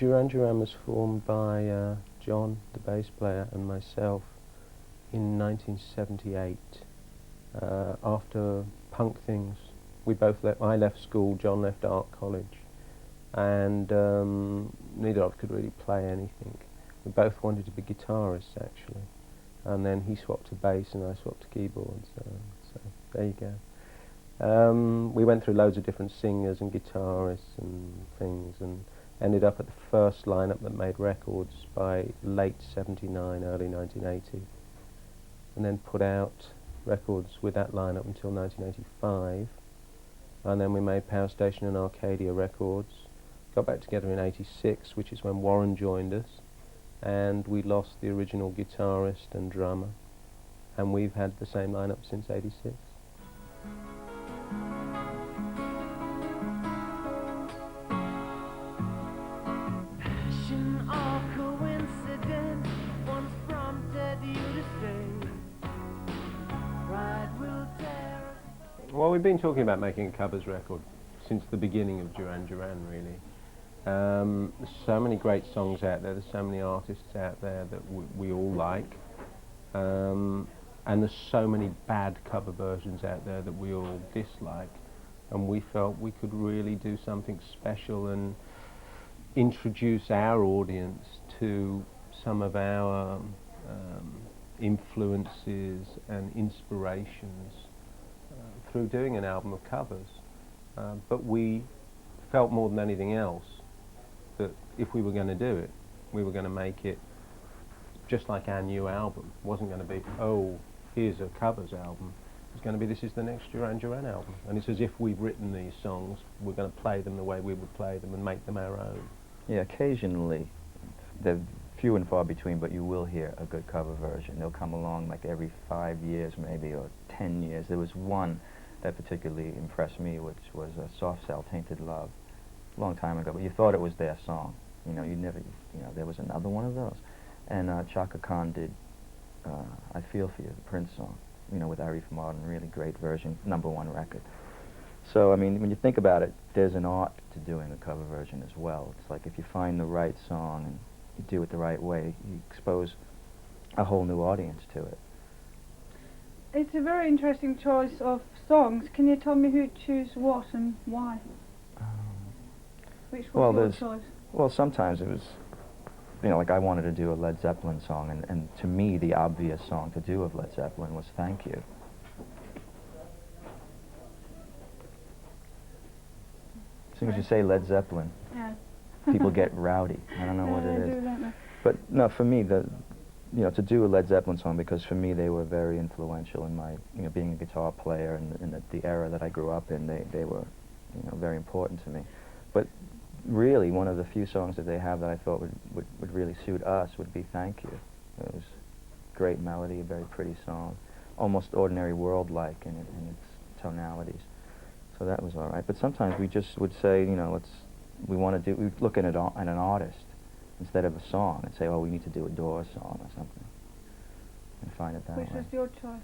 Duran Duran was formed by John, the bass player, and myself in 1978. After punk things, we both I left school, John left art college, and neither of us could really play anything. We both wanted to be guitarists, actually, and then he swapped to bass and I swapped to keyboards. So there you go. We went through loads of different singers and guitarists and things, and ended up at the first lineup that made records by late '79, early 1980, and then put out records with that lineup until 1985, and then we made Power Station and Arcadia records, got back together in '86, which is when Warren joined us, and we lost the original guitarist and drummer, and we've had the same lineup since '86. Well, we've been talking about making a covers record since the beginning of Duran Duran, really. There's so many great songs out there, there's so many artists out there that we all like, and there's so many bad cover versions out there that we all dislike, and we felt we could really do something special and introduce our audience to some of our influences and inspirations through doing an album of covers. But we felt more than anything else that if we were going to do it, we were going to make it just like our new album. It wasn't going to be, oh, here's a covers album. It's going to be, this is the next Duran Duran album. And it's as if we've written these songs, we're going to play them the way we would play them and make them our own. Yeah, occasionally, they're few and far between, but you will hear a good cover version. They'll come along like every 5 years maybe, or 10 years. There was one that particularly impressed me, which was Soft Cell, Tainted Love, a long time ago, but you thought it was their song. You know, there was another one of those. And Chaka Khan did I Feel For You, the Prince song, you know, with Arif Martin, really great version, #1 record. So, I mean, when you think about it, there's an art to doing a cover version as well. It's like if you find the right song and you do it the right way, you expose a whole new audience to it. It's a very interesting choice of songs. Can you tell me who chose what and why? Which was your choice? Well, sometimes it was, you know, like I wanted to do a Led Zeppelin song, and to me the obvious song to do of Led Zeppelin was Thank You. As soon as you say Led Zeppelin, yeah. People get rowdy. I don't know what it is. Don't they? But no, for me, you know, to do a Led Zeppelin song, because for me they were very influential in my, you know, being a guitar player and in the era that I grew up in, they were, you know, very important to me. But really, one of the few songs that they have that I thought would really suit us would be Thank You. It was great melody, a very pretty song, almost Ordinary World-like in its tonalities. So that was all right. But sometimes we just would say, you know, we look at an artist instead of a song and say, oh, we need to do a Doors song or something, and find it that way. Which was your choice?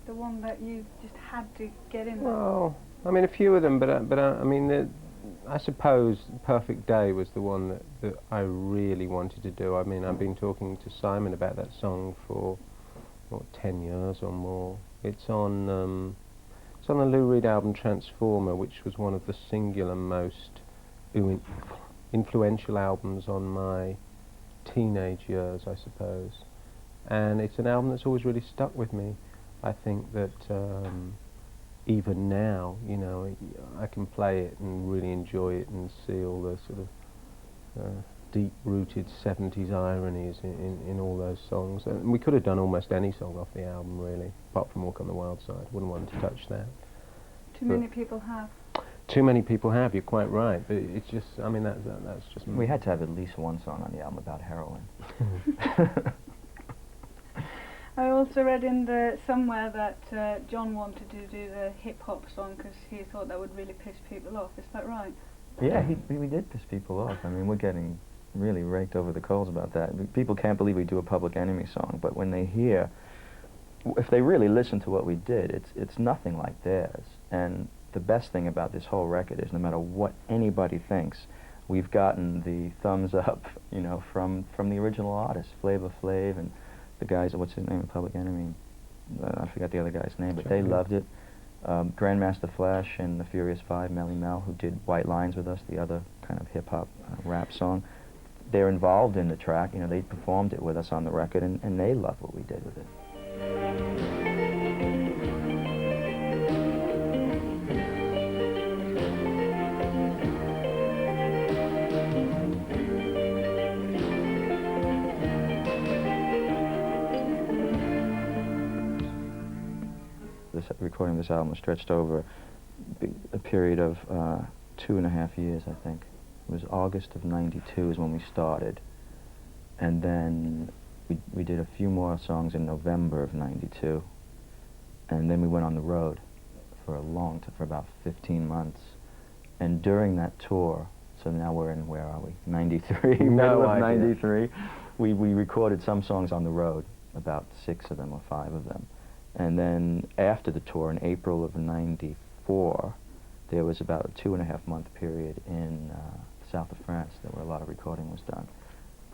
The one that you just had to get in there? Well, I mean, a few of them, but I mean, I suppose Perfect Day was the one that I really wanted to do. I mean, I've been talking to Simon about that song for, what, 10 years or more. It's on the Lou Reed album Transformer, which was one of the singular most influential albums on my teenage years, I suppose. And it's an album that's always really stuck with me. I think that even now, you know, I can play it and really enjoy it and see all the sort of deep-rooted 70s ironies in all those songs. And we could have done almost any song off the album, really, apart from Walk on the Wild Side. Wouldn't want to touch that. Too many people have. Too many people have, you're quite right, but it's just, I mean, that's just... We had to have at least one song on the album about heroin. I also read in somewhere that John wanted to do the hip-hop song because he thought that would really piss people off. Is that right? Yeah, we did piss people off. I mean, we're getting really raked over the coals about that. People can't believe we do a Public Enemy song, but when they hear, if they really listen to what we did, it's nothing like theirs. And the best thing about this whole record is no matter what anybody thinks we've gotten the thumbs up, you know, from the original artists, Flavor Flav and the guys, what's his name, Public Enemy, I forgot the other guy's name, but they loved it. Grandmaster Flash and the Furious Five, Melly Mel, who did White Lines with us, the other kind of hip-hop rap song, they're involved in the track, you know, they performed it with us on the record, and they loved what we did with it. Recording this album was stretched over a period of 2.5 years, I think. It was August of '92 is when we started, and then we did a few more songs in November of '92, and then we went on the road for a long time, for about 15 months, and during that tour, so now we're in, where are we, '93, middle of '93, we recorded some songs on the road, about 6 of them or 5 of them. And then after the tour, in April of '94, there was about a 2.5-month period in south of France where a lot of recording was done.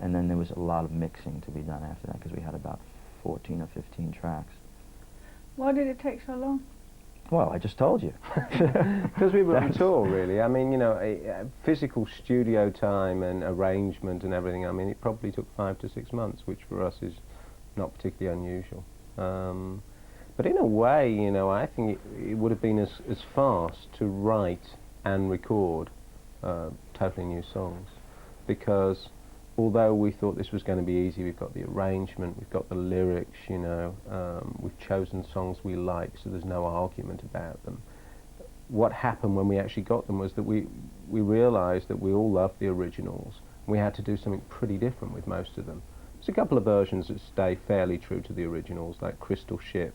And then there was a lot of mixing to be done after that, because we had about 14 or 15 tracks. Why did it take so long? Well, I just told you. Because we were on tour, really. I mean, you know, physical studio time and arrangement and everything, I mean, it probably took 5 to 6 months, which for us is not particularly unusual. But in a way, you know, I think it would have been as fast to write and record totally new songs, because although we thought this was going to be easy, we've got the arrangement, we've got the lyrics, you know, we've chosen songs we like, so there's no argument about them. What happened when we actually got them was that we realized that we all loved the originals. We had to do something pretty different with most of them. There's a couple of versions that stay fairly true to the originals, like Crystal Ship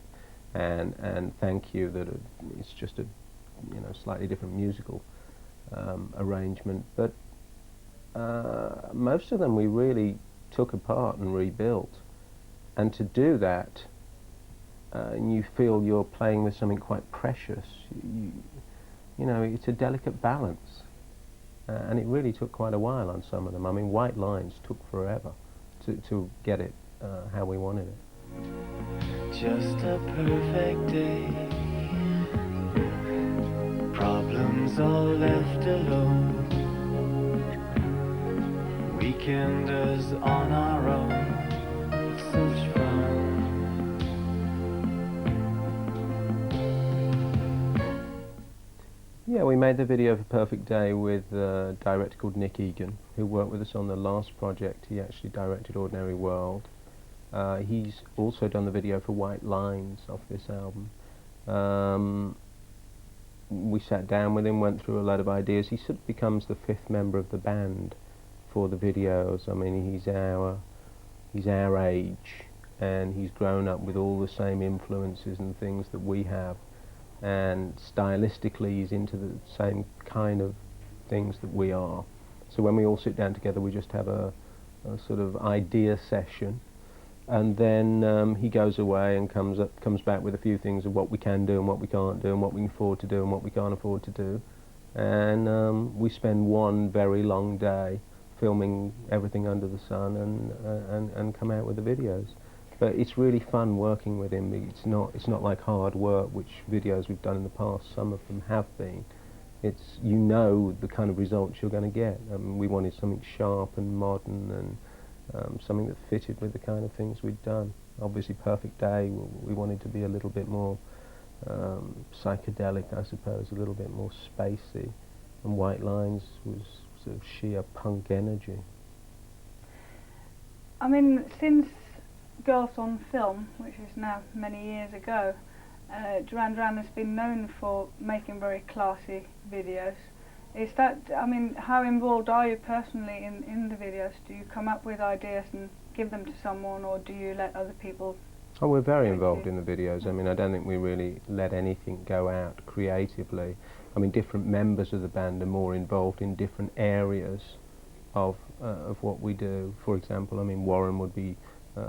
and Thank You, that it's just a, you know, slightly different musical arrangement, but most of them we really took apart and rebuilt. And to do that, and you feel you're playing with something quite precious, you know, it's a delicate balance, and it really took quite a while on some of them. I mean, White Lines took forever to get it how we wanted it. Just a perfect day, problems all left alone, weekenders on our own, such fun. Yeah, we made the video for Perfect Day with a director called Nick Egan, who worked with us on the last project. He actually directed Ordinary World. He's also done the video for White Lines off this album. We sat down with him, went through a lot of ideas. He sort of becomes the 5th member of the band for the videos. I mean, he's our age, and he's grown up with all the same influences and things that we have, and stylistically he's into the same kind of things that we are. So when we all sit down together, we just have a sort of idea session, and then he goes away and comes back with a few things of what we can do and what we can't do and what we can afford to do and what we can't afford to do, and we spend one very long day filming everything under the sun and come out with the videos. But it's really fun working with him. It's not like hard work, which videos we've done in the past, some of them have been. It's, you know, the kind of results you're going to get. We wanted something sharp and modern, and something that fitted with the kind of things we'd done. Obviously Perfect Day, we wanted to be a little bit more psychedelic, I suppose, a little bit more spacey, and White Lines was sort of sheer punk energy. I mean, since Girls on Film, which is now many years ago, Duran Duran has been known for making very classy videos. Is that, I mean, how involved are you personally in the videos? Do you come up with ideas and give them to someone, or do you let other people? Oh, we're very involved in the videos. I mean, I don't think we really let anything go out creatively. I mean, different members of the band are more involved in different areas of what we do. For example, I mean, Warren would be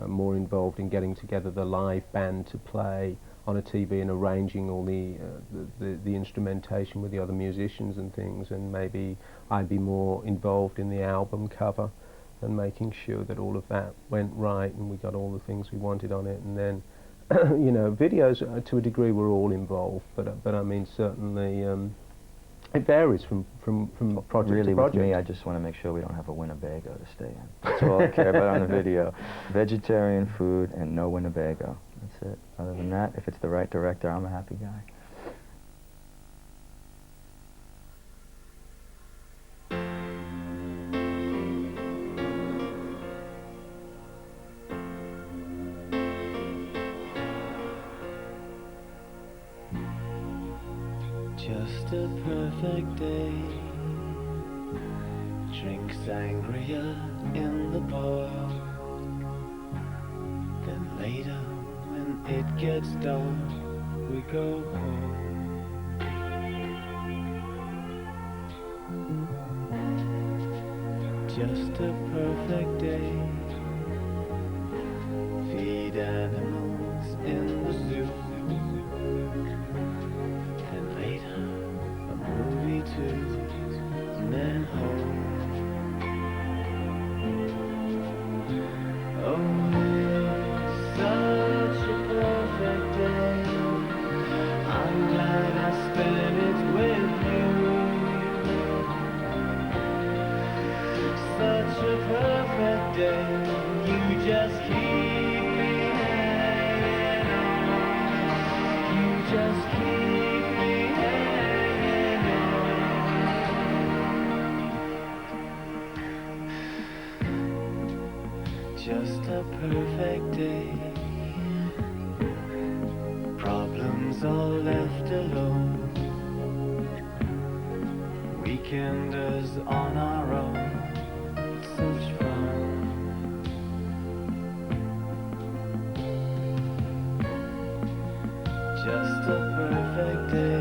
more involved in getting together the live band to play. on a TV and arranging all the instrumentation with the other musicians and things, and maybe I'd be more involved in the album cover and making sure that all of that went right and we got all the things we wanted on it. And then you know, videos to a degree were all involved, but I mean certainly it varies from project Really, to project. with me, I just want to make sure we don't have a Winnebago to stay in. That's all I care about on the video. Vegetarian food and no Winnebago. That's it. Other than that, if it's the right director, I'm a happy guy. Just a perfect day. Drink sangria in the park. Then later, when it gets dark, we go home. Just a perfect day. Feed animals in the zoo. And then home. Oh, such a perfect day. I'm glad I spent it with you. Such a perfect day. You just keep me hanging on. You just keep me hanging on. Just a perfect day. Problems all left alone. Weekenders on our own. Such fun. Just a perfect day.